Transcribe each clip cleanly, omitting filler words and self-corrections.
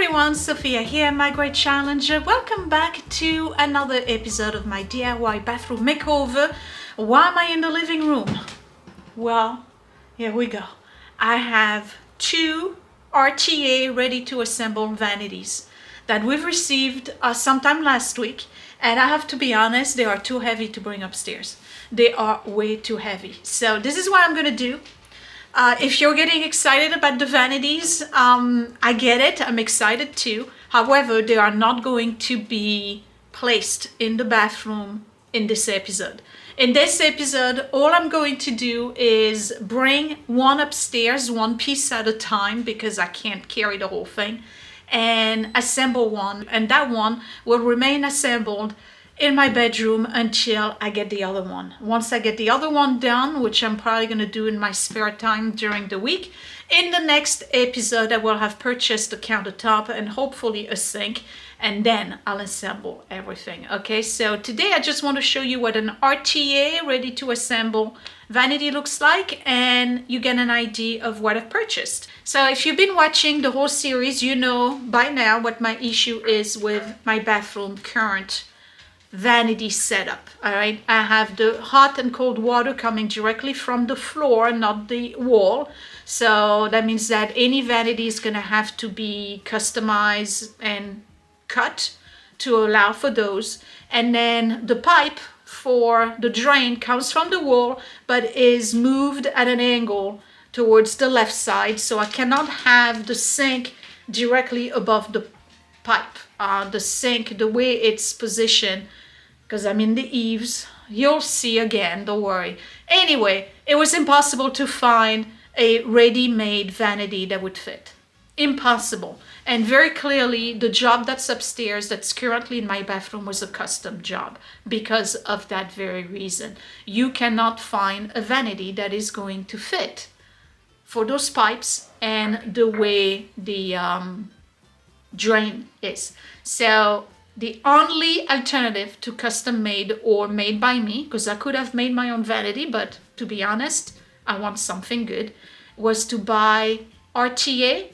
everyone, Sophia here, My Great Challenge. Welcome back to another episode of my DIY bathroom makeover. Why am I in the living room? Well, here we go. I have two RTA ready to assemble vanities that we've received sometime last week, and I have to be honest, they are too heavy to bring upstairs. They are way too heavy. So this is what I'm gonna do. If you're getting excited about the vanities, I get it, I'm excited too. However, they are not going to be placed in the bathroom in this episode. In this episode, all I'm going to do is bring one upstairs, one piece at a time, because I can't carry the whole thing, and assemble one, and that one will remain assembled in my bedroom until I get the other one. Once I get the other one done, which I'm probably gonna do in my spare time during the week, in the next episode I will have purchased a countertop and hopefully a sink, and then I'll assemble everything. Okay, so today I just want to show you what an RTA ready to assemble vanity looks like, and you get an idea of what I've purchased. So if you've been watching the whole series, you know by now what my issue is with my bathroom current vanity setup. All right, I have the hot and cold water coming directly from the floor, not the wall. So that means that any vanity is gonna have to be customized and cut to allow for those. And then the pipe for the drain comes from the wall but is moved at an angle towards the left side, so I cannot have the sink directly above the pipe. The sink, the way it's positioned, because I'm in the eaves, you'll see again, don't worry. Anyway, it was impossible to find a ready-made vanity that would fit. Impossible. And very clearly, the job that's upstairs, that's currently in my bathroom, was a custom job because of that very reason. You cannot find a vanity that is going to fit for those pipes and the way the drain is. So the only alternative to custom made or made by me, because I could have made my own vanity, but to be honest, I want something good, was to buy RTA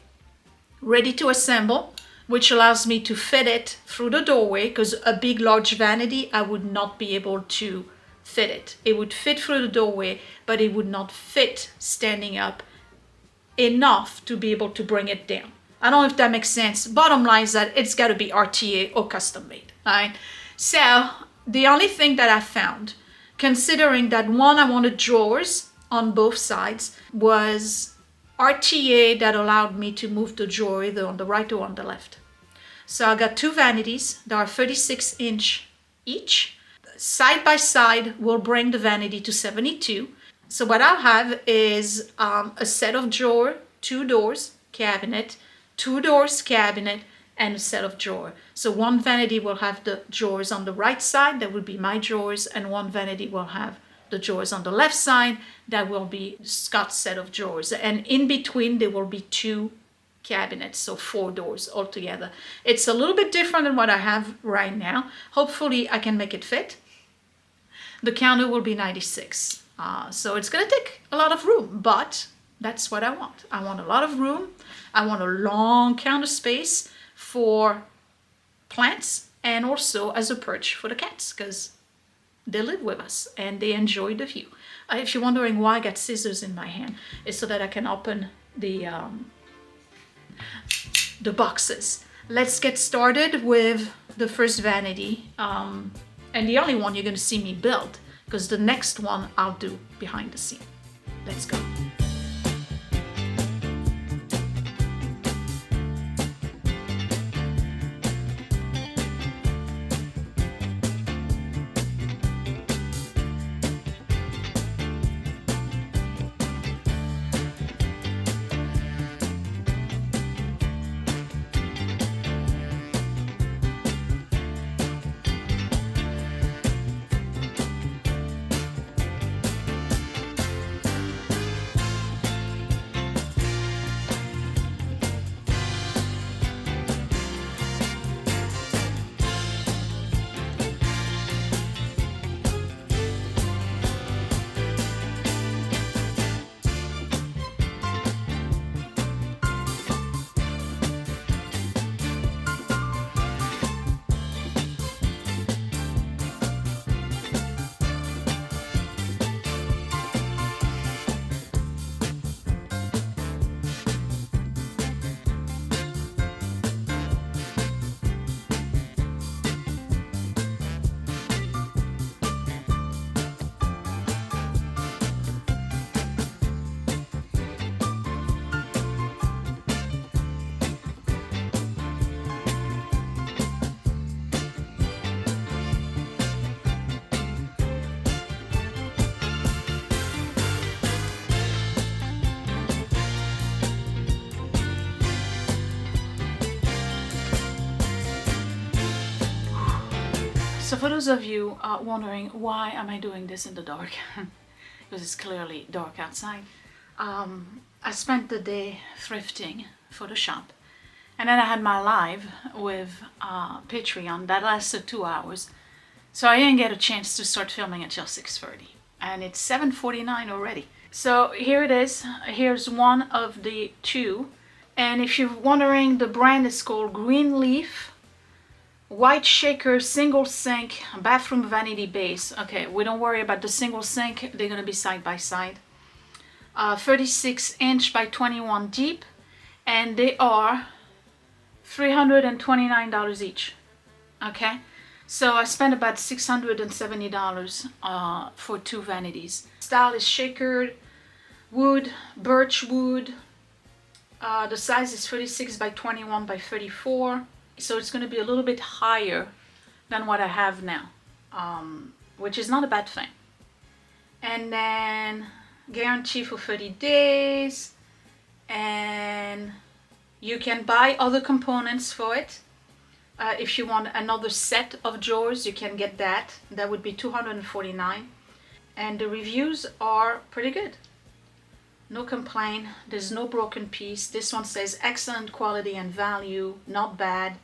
ready to assemble, which allows me to fit it through the doorway, because a big large vanity, I would not be able to fit it. It would fit through the doorway, but it would not fit standing up enough to be able to bring it down. I don't know if that makes sense. Bottom line is that it's got to be RTA or custom made. All right. So the only thing that I found, considering that one, I wanted drawers on both sides, was RTA that allowed me to move the drawer either on the right or on the left. So I got two vanities that are 36-inch each. Side by side will bring the vanity to 72. So what I'll have is a set of drawer, two doors, cabinet, two doors, cabinet, and a set of drawer. So one vanity will have the drawers on the right side, that would be my drawers, and one vanity will have the drawers on the left side, that will be Scott's set of drawers. And in between there will be two cabinets, so four doors altogether. It's a little bit different than what I have right now. Hopefully I can make it fit. The counter will be 96. So it's gonna take a lot of room, but that's what I want. I want a lot of room. I want a long counter space for plants and also as a perch for the cats, because they live with us and they enjoy the view. If you're wondering why I got scissors in my hand, it's so that I can open the boxes. Let's get started with the first vanity, and the only one you're going to see me build, because the next one I'll do behind the scene. Let's go. So for those of you wondering why am I doing this in the dark, because it's clearly dark outside, I spent the day thrifting for the shop, and then I had my live with Patreon that lasted 2 hours, so I didn't get a chance to start filming until 6:30, and it's 7:49 already. So here it is. Here's one of the two, and if you're wondering, the brand is called Green Leaf White Shaker Single Sink Bathroom Vanity Base. Okay, we don't worry about the single sink, they're gonna be side by side. 36 inch by 21 deep, and they are $329 each. Okay, so I spent about $670 for two vanities. Style is shaker wood, birch wood. The size is 36 by 21 by 34. So it's going to be a little bit higher than what I have now, which is not a bad thing. And then guarantee for 30 days, and you can buy other components for it. If you want another set of drawers, you can get that. That would be $249. And the reviews are pretty good. No complaint, there's no broken piece. This one says excellent quality and value, not bad.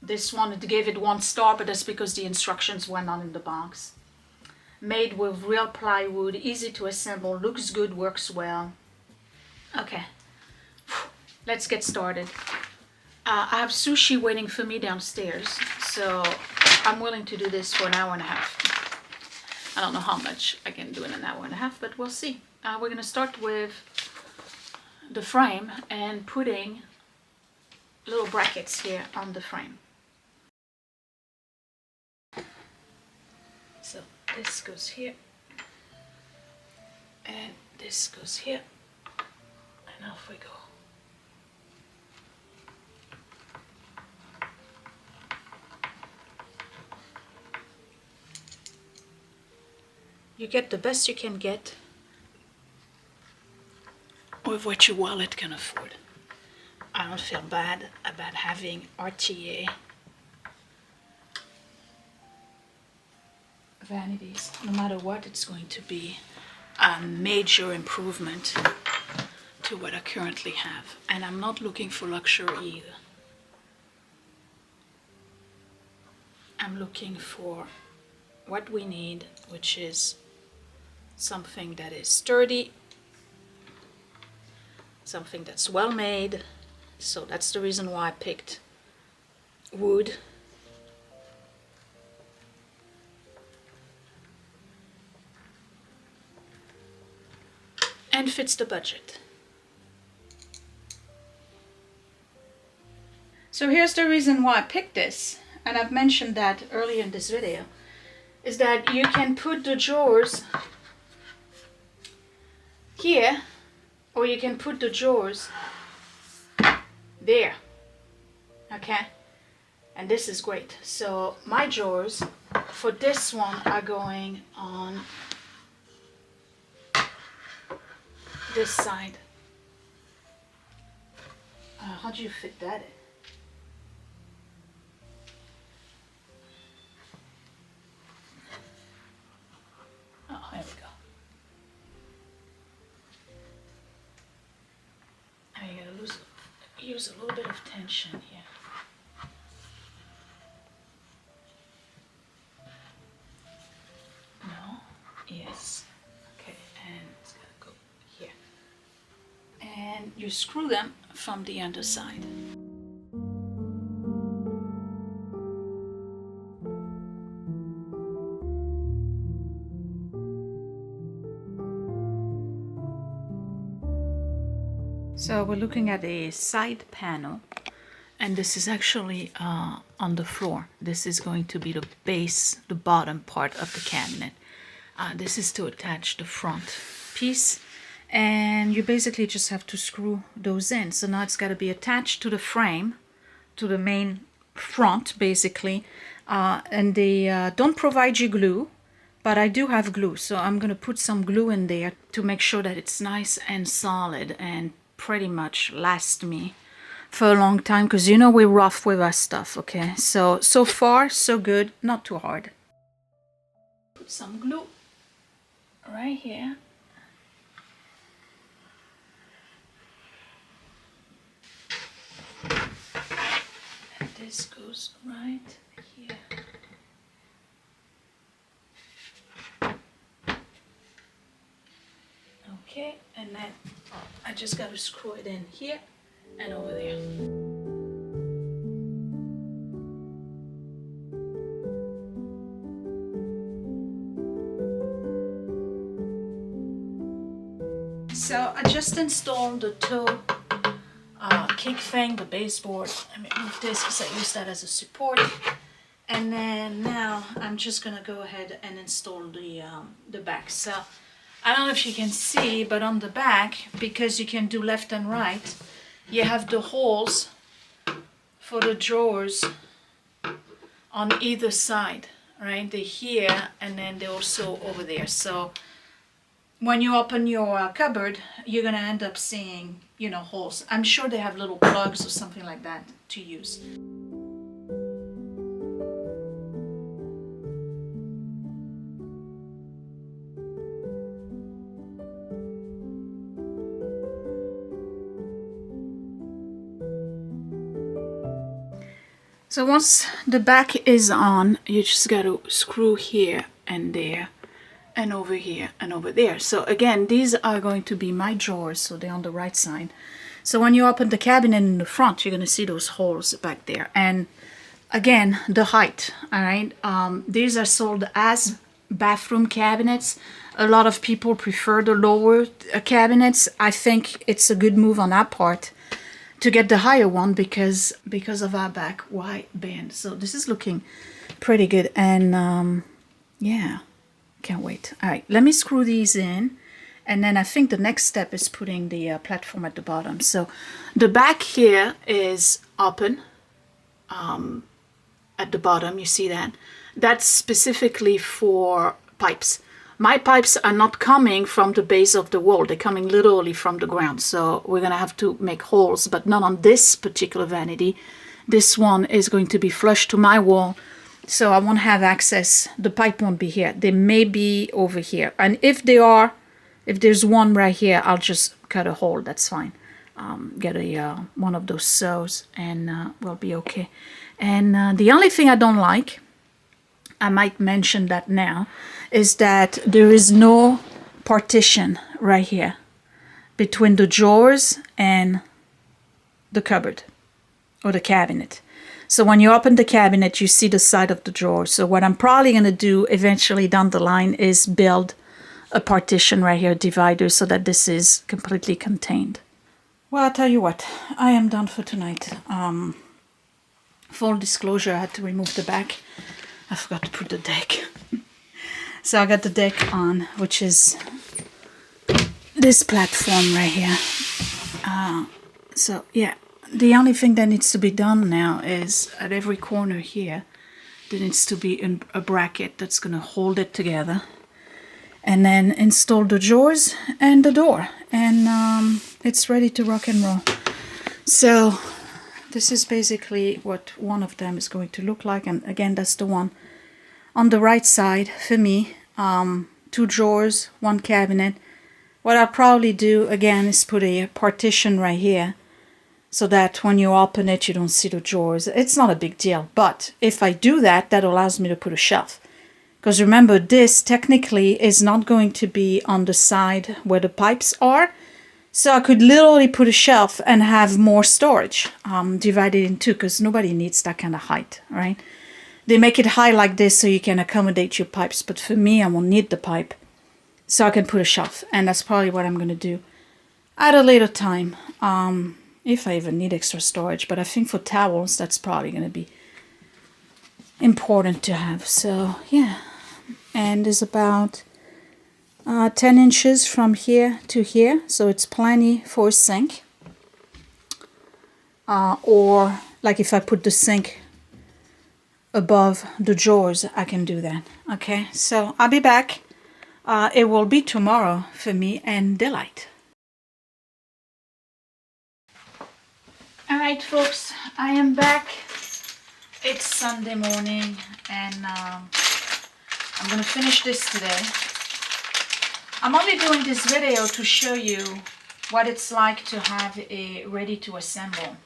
This one gave it 1 star, but that's because the instructions were not in the box. Made with real plywood, easy to assemble, looks good, works well. Okay, let's get started. I have sushi waiting for me downstairs, so I'm willing to do this for an hour and a half. I don't know how much I can do in an hour and a half, but we'll see. We're gonna start with the frame and putting little brackets here on the frame. So this goes here, and this goes here, and off we go. You get the best you can get with what your wallet can afford. I don't feel bad about having RTA vanities. No matter what, it's going to be a major improvement to what I currently have. And I'm not looking for luxury either. I'm looking for what we need, which is something that is sturdy, something that's well made. So that's the reason why I picked wood. And fits the budget. So here's the reason why I picked this, and I've mentioned that earlier in this video, is that you can put the drawers here, or you can put the drawers there. Okay, and this is great. So my drawers for this one are going on this side. How do you fit that in? Oh, there we go. I'm gonna use a little bit of tension here. No? Yes. Okay, and it's gonna go here. And you screw them from the underside. So we're looking at a side panel, and this is actually on the floor. This is going to be the base, the bottom part of the cabinet. This is to attach the front piece, and you basically just have to screw those in. So now it's got to be attached to the frame, to the main front basically, and they don't provide you glue, but I do have glue, so I'm gonna put some glue in there to make sure that it's nice and solid and pretty much last me for a long time, because you know we're rough with our stuff. Okay, so far so good, not too hard. Put some glue right here. And this goes right here. Okay, and then I just got to screw it in here and over there. So I just installed the toe kick thing, the baseboard. Let me move this because I use that as a support. And then now I'm just gonna go ahead and install the back. So I don't know if you can see, but on the back, because you can do left and right, you have the holes for the drawers on either side, right? They're here and then they're also over there. So when you open your cupboard, you're gonna end up seeing, you know, holes. I'm sure they have little plugs or something like that to use. So once the back is on, you just got to screw here and there and over here and over there. So again, these are going to be my drawers, so they're on the right side. So when you open the cabinet in the front, you're going to see those holes back there. And again, the height, all right? These are sold as bathroom cabinets. A lot of people prefer the lower cabinets. I think it's a good move on our part to get the higher one because of our back wide band. So this is looking pretty good, and yeah, can't wait. All right, let me screw these in, and then I think the next step is putting the platform at the bottom. So the back here is open at the bottom, you see that? That's specifically for pipes. My pipes are not coming from the base of the wall. They're coming literally from the ground. So we're going to have to make holes, but not on this particular vanity. This one is going to be flush to my wall. So I won't have access. The pipe won't be here. They may be over here. And if they are, if there's one right here, I'll just cut a hole. That's fine. Get a one of those saws and we'll be okay. And the only thing I don't like, I might mention that now, is that there is no partition right here between the drawers and the cupboard or the cabinet. So when you open the cabinet, you see the side of the drawer. So what I'm probably going to do eventually down the line is build a partition right here, a divider, so that this is completely contained. Well, I'll tell you what, I am done for tonight. Full disclosure, I had to remove the back. I forgot to put the deck. So I got the deck on, which is this platform right here. So yeah, the only thing that needs to be done now is at every corner here, there needs to be a bracket that's going to hold it together. And then install the drawers and the door. And it's ready to rock and roll. So this is basically what one of them is going to look like. And again, that's the one on the right side for me. 2 drawers, 1 cabinet. What I'll probably do again is put a partition right here so that when you open it, you don't see the drawers. It's not a big deal. But if I do that, that allows me to put a shelf. Because remember, this technically is not going to be on the side where the pipes are. So I could literally put a shelf and have more storage divided in 2, because nobody needs that kind of height, right? They make it high like this so you can accommodate your pipes. But for me, I won't need the pipe. So I can put a shelf. And that's probably what I'm going to do at a later time. If I even need extra storage. But I think for towels, that's probably going to be important to have. So yeah. And it's about 10 inches from here to here. So it's plenty for a sink. Or like if I put the sink above the drawers, I can do that. Okay, so I'll be back. It will be tomorrow for me and daylight. Alright folks, I am back. It's Sunday morning and I'm gonna finish this today. I'm only doing this video to show you what it's like to have a ready to assemble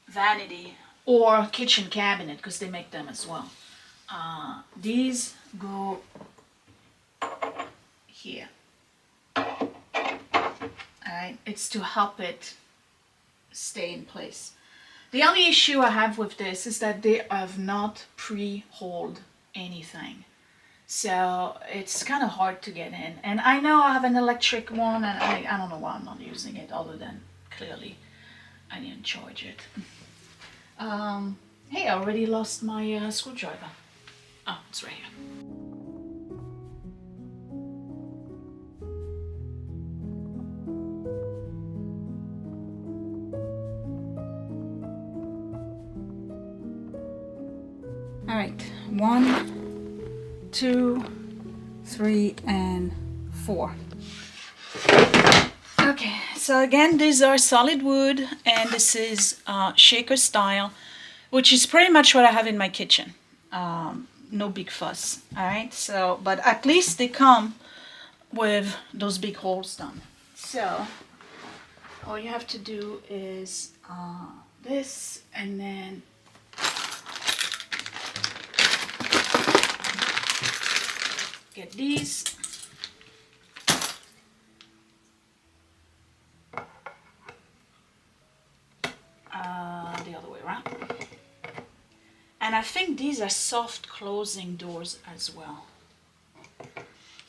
vanity or kitchen cabinet, because they make them as well. These go here. Alright, it's to help it stay in place. The only issue I have with this is that they have not pre-holed anything. So it's kind of hard to get in. And I know I have an electric one and I don't know why I'm not using it other than clearly I didn't charge it. Hey, I already lost my screwdriver. Oh, it's right here. All right, 1, 2, 3, and 4. Okay, so again, these are solid wood, and this is shaker style, which is pretty much what I have in my kitchen. No big fuss. All right, so but at least they come with those big holes done. So all you have to do is this, and then get these. The other way around. And I think these are soft closing doors as well.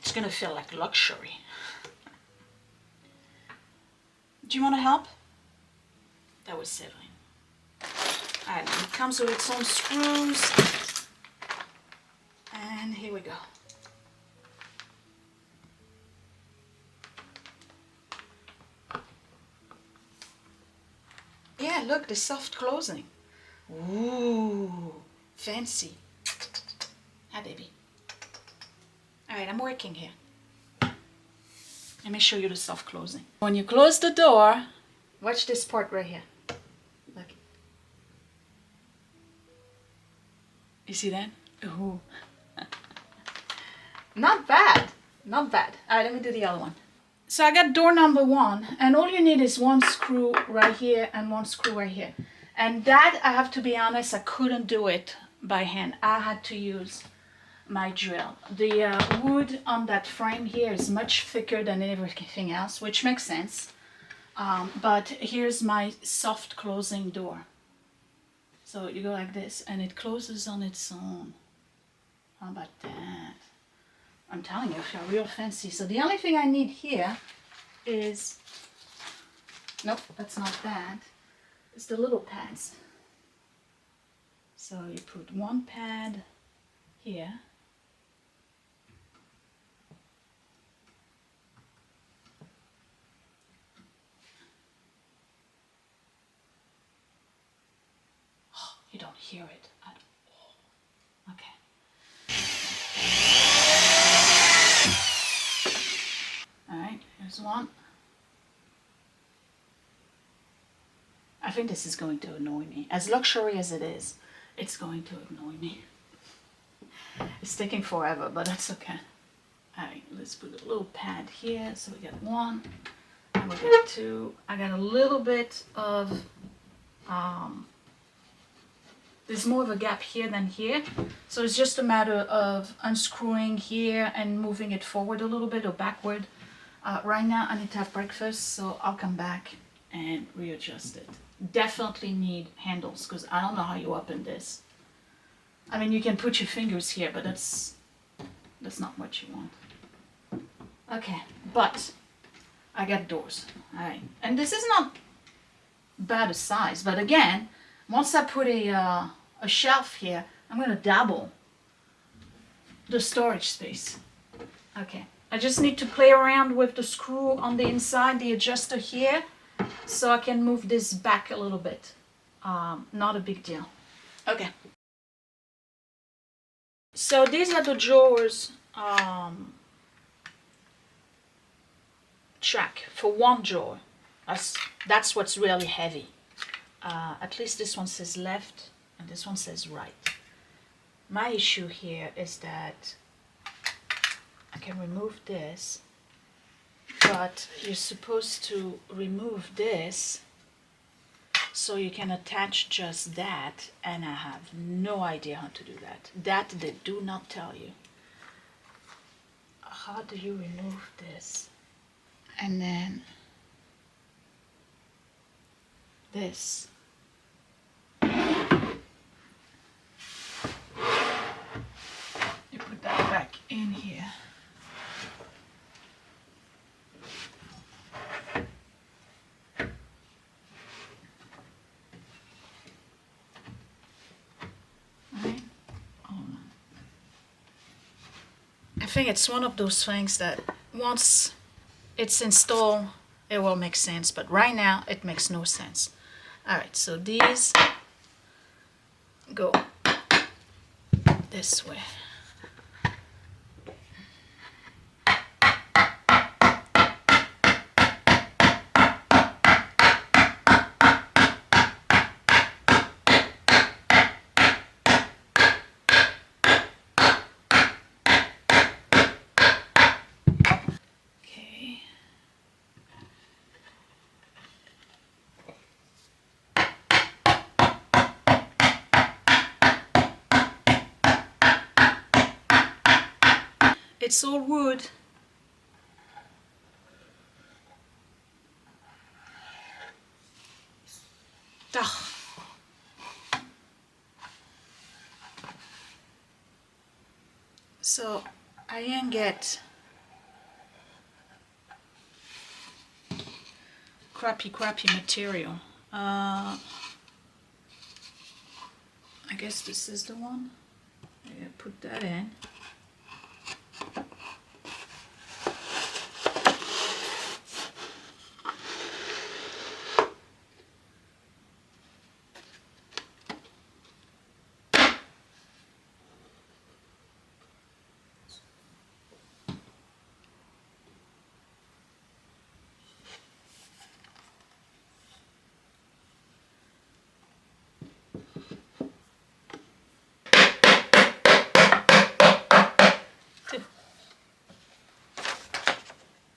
It's gonna feel like luxury. Do you want to help? That was settling. Alright, it comes with its own screws. And here we go. Yeah, look, the soft closing. Ooh, fancy. Hi, baby. All right, I'm working here. Let me show you the soft closing. When you close the door, watch this part right here. Look. You see that? Ooh. Not bad. Not bad. All right, let me do the other one. So I got door number 1, and all you need is one screw right here and one screw right here. And that, I have to be honest, I couldn't do it by hand. I had to use my drill. The wood on that frame here is much thicker than everything else, which makes sense. But here's my soft closing door. So you go like this, and it closes on its own. How about that? I'm telling you, I feel real fancy. So the only thing I need here is, nope, that's not that. It's the little pads. So you put one pad here. Oh, you don't hear it at all. Okay. Alright, here's one. I think this is going to annoy me. As luxury as it is, it's going to annoy me. It's taking forever, but that's okay. Alright, let's put a little pad here. So we got 1, and we got 2. I got a little bit of, there's more of a gap here than here. So it's just a matter of unscrewing here and moving it forward a little bit or backward. Right now I need to have breakfast, so I'll come back and readjust it. Definitely need handles, because I don't know how you open this. I mean, you can put your fingers here, but that's not what you want. Okay, but I got doors. All right, and this is not bad a size, but again, once I put a shelf here, I'm gonna double the storage space. Okay, I just need to play around with the screw on the inside, the adjuster here, so I can move this back a little bit. Not a big deal. Okay. So these are the drawers track for one drawer. That's what's really heavy. At least this one says left and this one says right. My issue here is that I can remove this, but you're supposed to remove this so you can attach just that, and I have no idea how to do that. That they do not tell you. How do you remove this? And then this. You put that back in here. Right? I think it's one of those things that once it's installed, it will make sense, but right now it makes no sense. All right, so these go this way. It's all wood. Ugh. So I can get crappy material. I guess this is the one. Yeah, put that in.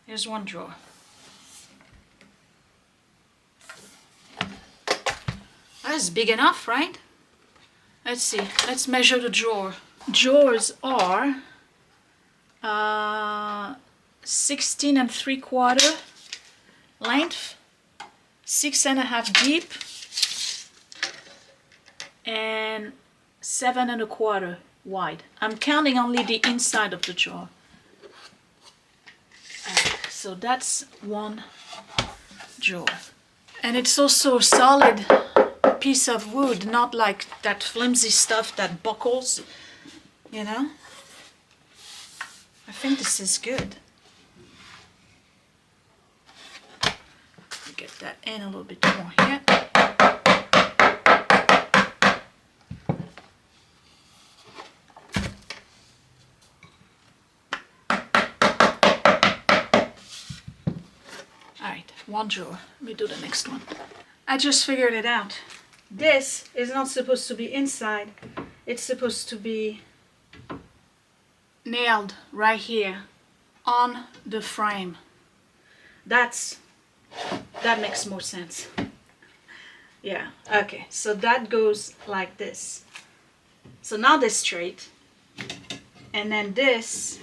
Here's one drawer. That's big enough, right? Let's see. Let's measure the drawer. Drawers are 16 3/4 length, 6.5 deep, and 7 1/4 wide. I'm counting only the inside of the drawer. So that's one drawer. And it's also a solid piece of wood, not like that flimsy stuff that buckles, you know? I think this is good. Get that in a little bit more here. One drawer. Let me do the next one. I just figured it out. This is not supposed to be inside. It's supposed to be nailed right here on the frame. That makes more sense. Yeah, okay. So that goes like this. So now they're straight. And then this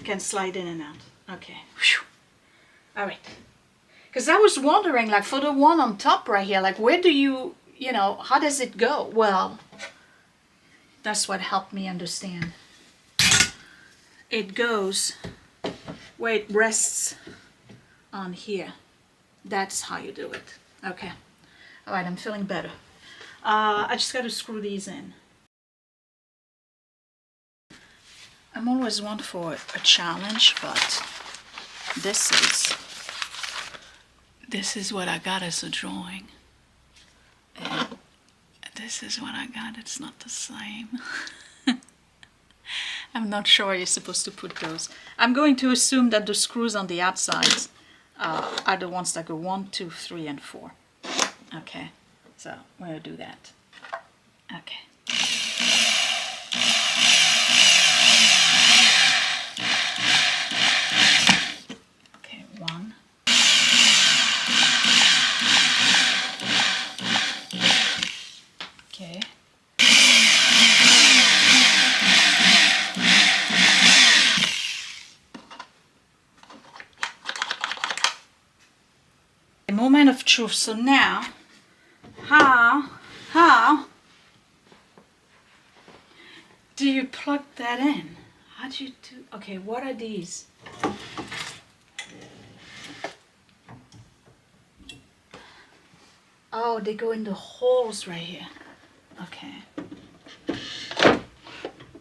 can slide in and out. Okay. Whew. All right. Because I was wondering, like, for the one on top right here, like, where do you know, how does it go? Well, that's what helped me understand. It goes where it rests on here. That's how you do it. Okay. All right, I'm feeling better. I just got to screw these in. I'm always one for a challenge, but this is what I got as a drawing. And this is what I got. It's not the same. I'm not sure you're supposed to put those. I'm going to assume that the screws on the outsides are the ones that go 1, 2, 3, and 4. Okay, so we're gonna do that. Okay. Okay, 1. Okay. A moment of truth. So now, how do you plug that in? How do you do? Okay, what are these? Oh, they go in the holes right here. Okay.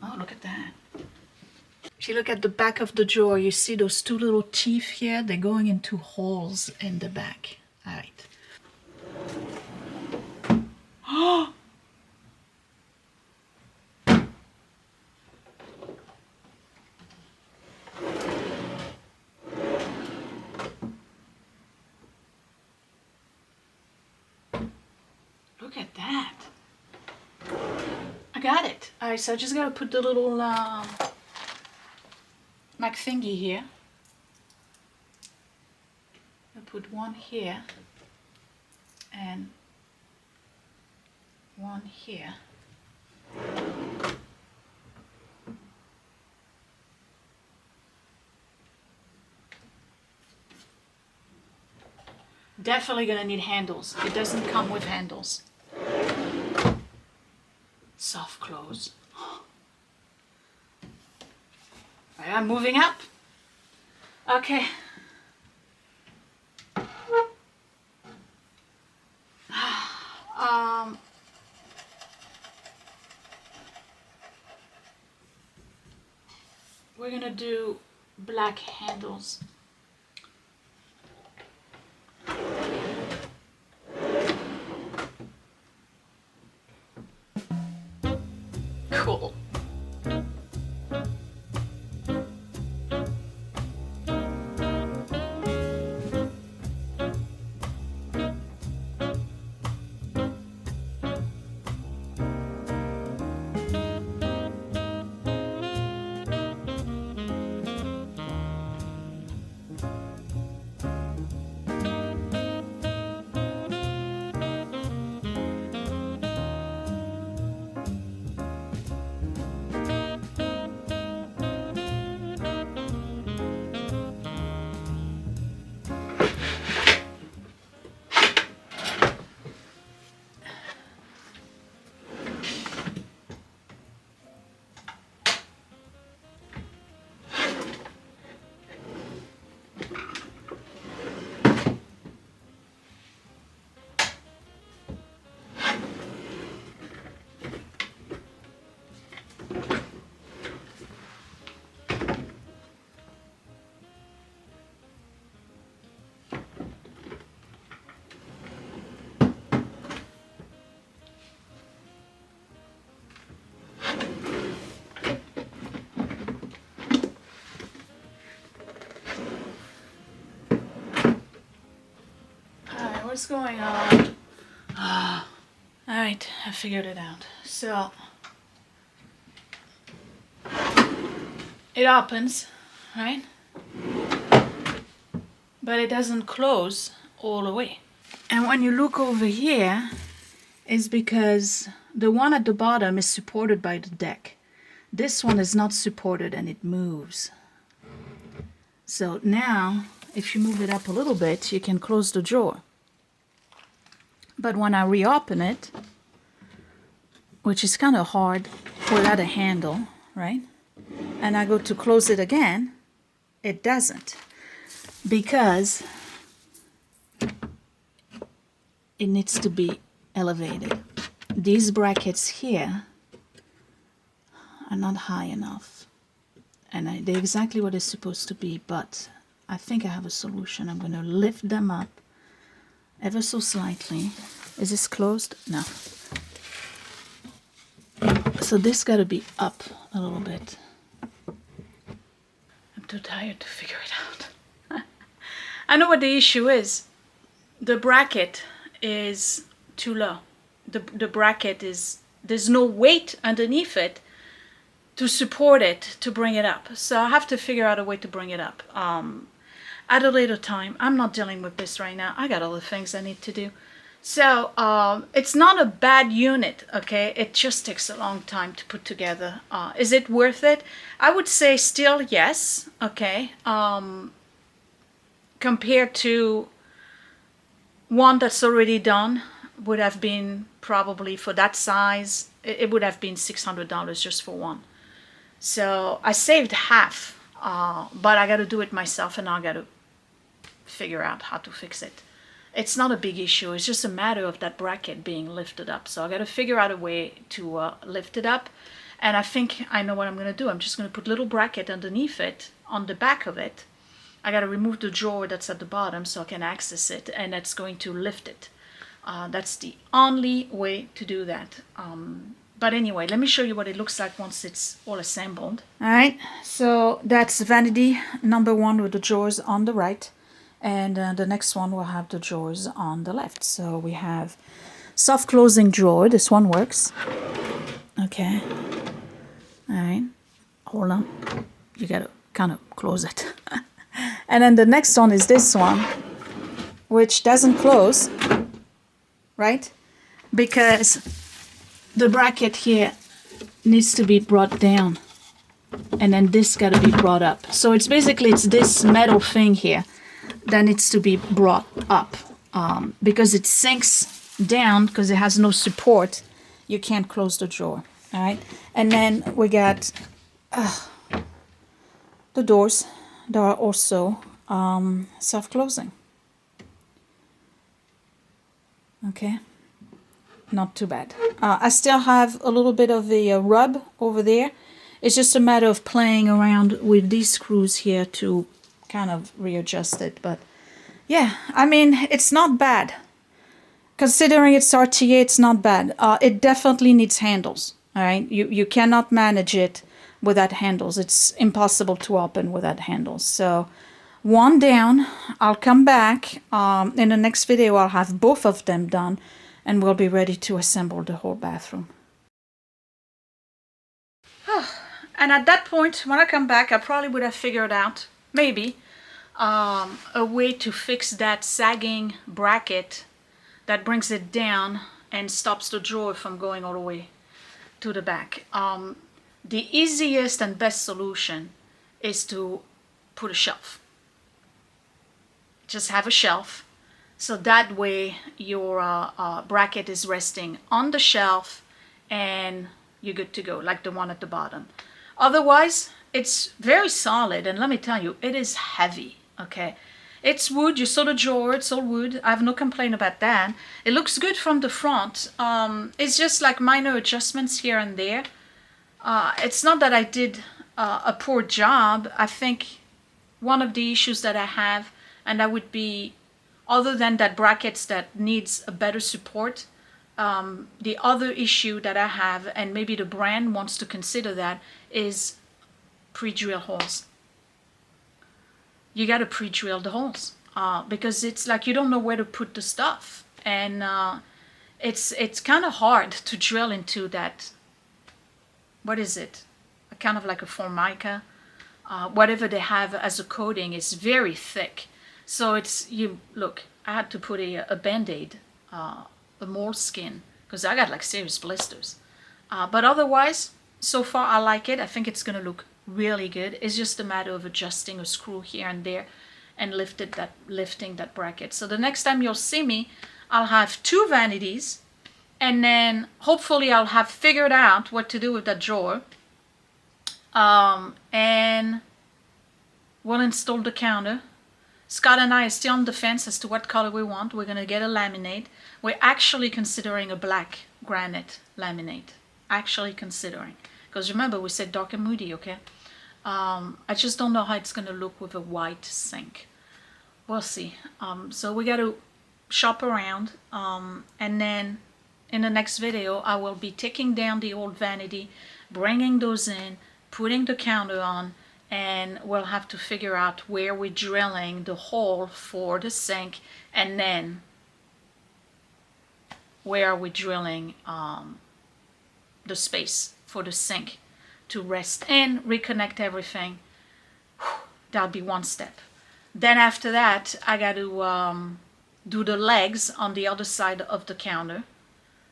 Oh, look at that. If you look at the back of the drawer, you see those 2 little teeth here? They're going into holes in the back. All right. Oh! Look at that. I got it. All right, so I just gotta put the little Mac thingy here. I'll put one here and one here. Definitely gonna need handles. It doesn't come with handles. Soft close. Right, I'm moving up. Okay. We're gonna do black handles. Cool. What's going on? Alright, I figured it out. So it opens, right? But it doesn't close all the way. And when you look over here, it's because the one at the bottom is supported by the deck. This one is not supported and it moves. So now, if you move it up a little bit, you can close the drawer. But when I reopen it, which is kind of hard without a handle, right? And I go to close it again, it doesn't. Because it needs to be elevated. These brackets here are not high enough. And they're exactly what it's supposed to be, but I think I have a solution. I'm going to lift them up ever so slightly. Is this closed? No. So this got to be up a little bit. I'm too tired to figure it out. I know what the issue is. The bracket is too low. The bracket is, there's no weight underneath it to support it, to bring it up. So I have to figure out a way to bring it up at a later time. I'm not dealing with this right now. I got other things I need to do. So it's not a bad unit, okay? It just takes a long time to put together. Is it worth it? I would say still yes, okay? Compared to one that's already done, would have been probably for that size, it would have been $600 just for one. So I saved half, but I got to do it myself, and I got to figure out how to fix it. It's not a big issue. It's just a matter of that bracket being lifted up. So I got to figure out a way to lift it up. And I think I know what I'm going to do. I'm just going to put a little bracket underneath it, on the back of it. I got to remove the drawer that's at the bottom so I can access it, and that's going to lift it. That's the only way to do that. But anyway, let me show you what it looks like once it's all assembled. All right, so that's vanity number 1 with the drawers on the right. And the next one will have the drawers on the left. So we have soft closing drawer. This one works. Okay. All right. Hold on. You got to kind of close it. And then the next one is this one, which doesn't close, right? Because the bracket here needs to be brought down. And then this got to be brought up. So it's basically, it's this metal thing here that needs to be brought up. Because it sinks down, because it has no support, you can't close the drawer. All right. And then we got the doors. They are also self-closing. Okay, not too bad. I still have a little bit of the rub over there. It's just a matter of playing around with these screws here to kind of readjust it. But yeah, I mean, it's not bad. Considering it's RTA, it's not bad. It definitely needs handles. All right, you cannot manage it without handles. It's impossible to open without handles. So one down. I'll come back in the next video. I'll have both of them done, and we'll be ready to assemble the whole bathroom. And at that point, when I come back, I probably would have figured out maybe a way to fix that sagging bracket that brings it down and stops the drawer from going all the way to the back. The easiest and best solution is to put a shelf. Just have a shelf, so that way your bracket is resting on the shelf and you're good to go, like the one at the bottom. Otherwise, it's very solid, and let me tell you, it is heavy, okay? It's wood. You saw the drawer, it's all wood. I have no complaint about that. It looks good from the front. It's just like minor adjustments here and there. It's not that I did a poor job. I think one of the issues that I have, and that would be, other than that brackets that needs a better support, the other issue that I have, and maybe the brand wants to consider that, is pre-drill holes. You got to pre-drill the holes because it's like you don't know where to put the stuff, and it's kind of hard to drill into that. What is it? Kind of like a formica. Whatever they have as a coating is very thick. So it's, you look, I had to put a Band-Aid, a moleskin, because I got like serious blisters. But otherwise, so far I like it. I think it's going to look really good. It's just a matter of adjusting a screw here and there and lifting that bracket. So the next time you'll see me, I'll have 2 vanities, and then hopefully I'll have figured out what to do with that drawer. And we'll install the counter. Scott and I are still on the fence as to what color we want. We're going to get a laminate. We're actually considering a black granite laminate. Actually considering. Because remember, we said dark and moody, okay? I just don't know how it's going to look with a white sink. We'll see. So we got to shop around. And then in the next video, I will be taking down the old vanity, bringing those in, putting the counter on, and we'll have to figure out where we're drilling the hole for the sink, and then where are we drilling the space for the sink to rest in, reconnect everything. That'll be one step. Then after that, I got to do the legs on the other side of the counter.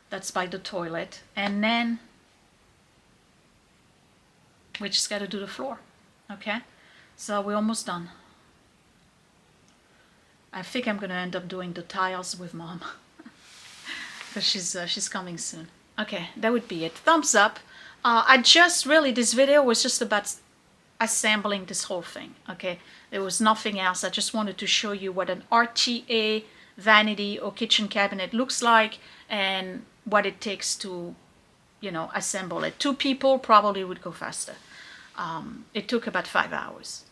That's by the toilet. And then we just got to do the floor. Okay? So we're almost done. I think I'm going to end up doing the tiles with Mom. Because she's coming soon. Okay, that would be it. Thumbs up. This video was just about assembling this whole thing. Okay, there was nothing else. I just wanted to show you what an RTA vanity or kitchen cabinet looks like and what it takes to, you know, assemble it. 2 people probably would go faster. It took about 5 hours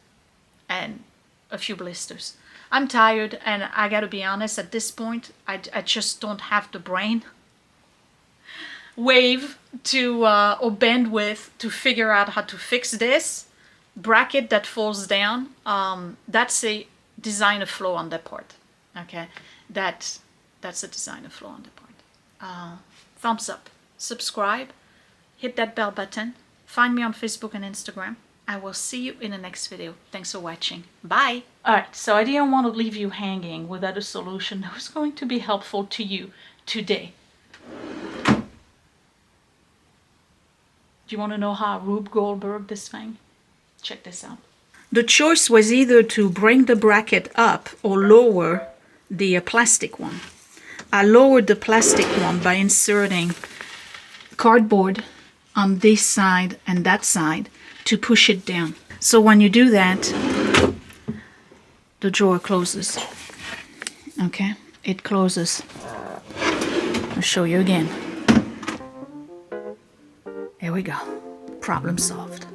and a few blisters. I'm tired, and I gotta be honest, at this point I just don't have the brain wave to or bandwidth to figure out how to fix this bracket that falls down. That's a designer flaw on that part. Okay, that's a designer flaw on that part. Thumbs up, subscribe, hit that bell button, find me on Facebook and Instagram. I will see you in the next video. Thanks for watching. Bye. Alright, so I didn't want to leave you hanging without a solution that was going to be helpful to you today. Do you want to know how Rube Goldberg this thing? Check this out. The choice was either to bring the bracket up or lower the plastic one. I lowered the plastic one by inserting cardboard on this side and that side to push it down. So when you do that, the drawer closes. Okay, it closes. I'll show you again. There we go. Problem solved.